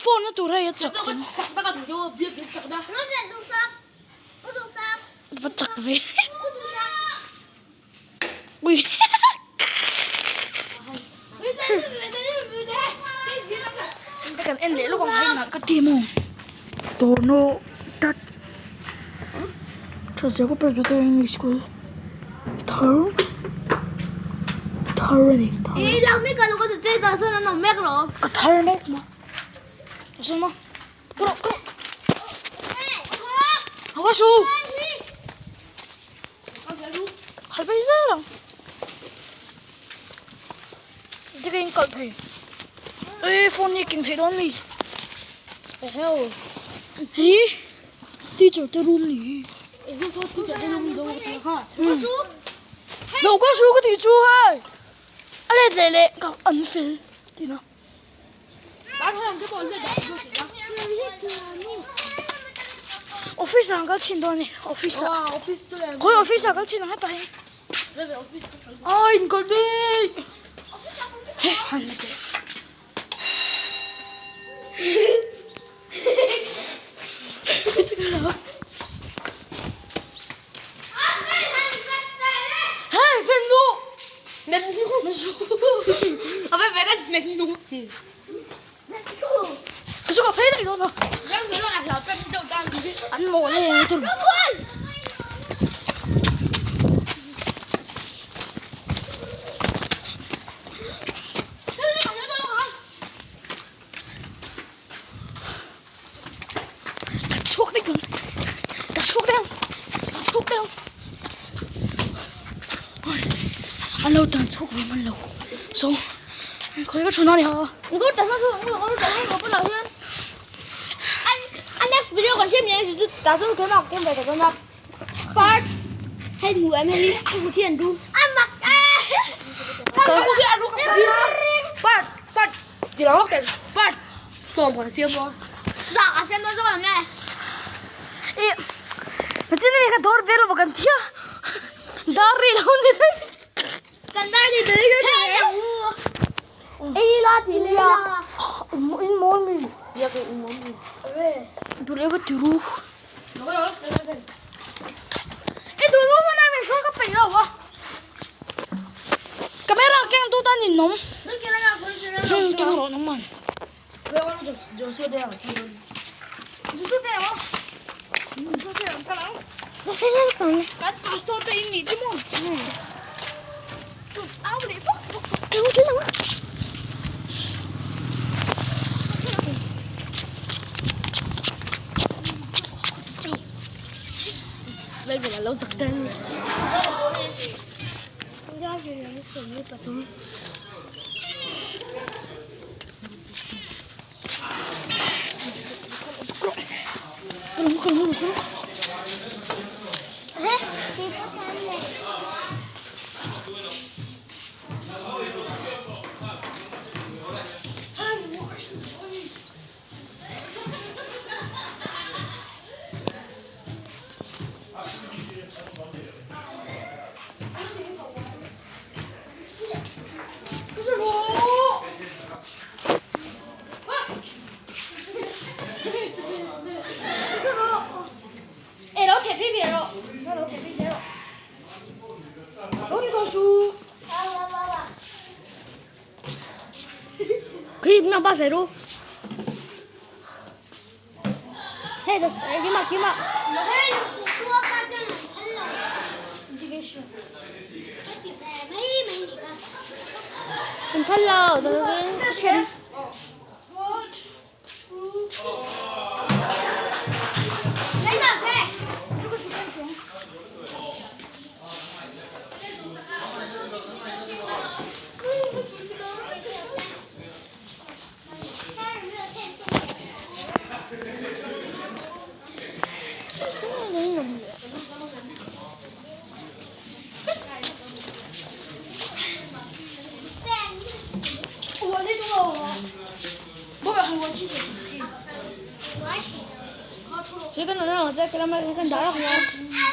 phone nó tụi đây chặt chặt ta còn vô việc cái chặt ta vật chặt về ui cái em để lúc còn hay mà cái tim không đồ nô đất 저 제곱벽 English school thở thở Ý đâu mấy cái nó có thể chơi tờ sao nó nổ mét rồi. à thở đấy mà 무슨 뭐 끌어 하와수 갈배 있어요 되게 인깔배 에 폰이 킹 대단히 heo 이 뒤져 때로니 cái số tôi chạy lên đâu cái ha đâu có số cái gì chú ơi anh lẹ lẹ gặp ấn phil thì nó bán hàng cái bọn này để vô chỉ đó office 안 가르친다니 office 와 오피스 쪽에 거의 office 안 가르치는 했다 해 왜 오피스 아 인걸리 안 돼. 헤이 벤노 맨수 아 왜 내가 맨수 그쪽아 배다 이거나 giang thế là làm tân đầu ta gì 안 먹네 들 chuốc đấy đã chuốc đeo ăn lâu tàn chuốc với mình lâu xong 거기가 전화냐 I거 đã sao i거 đã sao có nào hơn. Anh next video còn xem nhé, đã sao cái mặc cái này cái mặc part hay ngủ em hay đi anh có tiền đu anh mặc cái không biết ăn luôn cái gì bắt gì đó cái bắt sòm còn xiêm không dạ xem nó rồi này 이 어쩌면 약간 돌 배로 먹은 티야 다리 나오는데 cần tay thì tới cho trẻ y lo thì lo 인몸이 giờ cái muốn gì 노래가 뒤로 nó có đó 이 돌로만 하면 쇼가 빼요 와 카메라 그냥 또 다닌 놈 nó kia là con kia là 그냥 놈만 왜 con giờ xe đèo thì 무슨 데요 무슨 데요 까랑 nó sẽ rất còn 나 파스타도 있니 좀 아무리 đâu chứ đâu đây phải là lâu giật tên ra thì nó sử dụng cả thứ 그럼 hết thì có cái này 에러 대피비에러 에러 대피세요 여기 가수 khi nó ba phải đu thế được cái mặt mình thân lờ rồi cái lấy vào xe 와这种뭐야 한 원치 cái nó sẽ cái làm cái đó là không